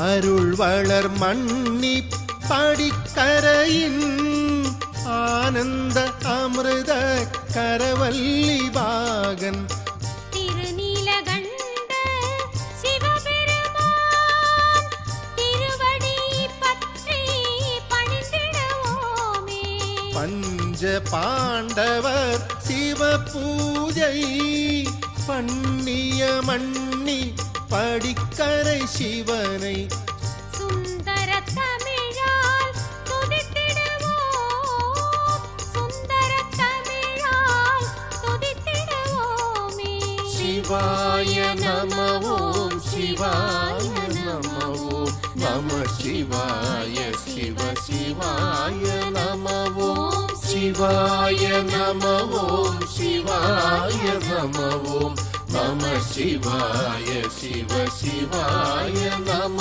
அருள் வளர் மன்னி படிக்கரையின் ஆனந்த அமிர்த கரவல்லி பாகன் திருநீலகண்ட சிவபெருமான் திருவடி பற்றி பணிந்திடுவோமே. பஞ்ச பாண்டவர் சிவ பூஜை பண்ணிய மன்னி படிக்கரை சிவனை சுந்தர தமிழால் துதித்திடுவோம். சுந்தர தமிழால் துதித்திடுவோமே. சிவாய நம ஓம் சிவாய நம ஓம் நம சிவாய சிவ சிவாய நம ஓம் சிவாய நம ஓம் சிவாய நம ஓம் நம சிவாய சிவ சிவாய நம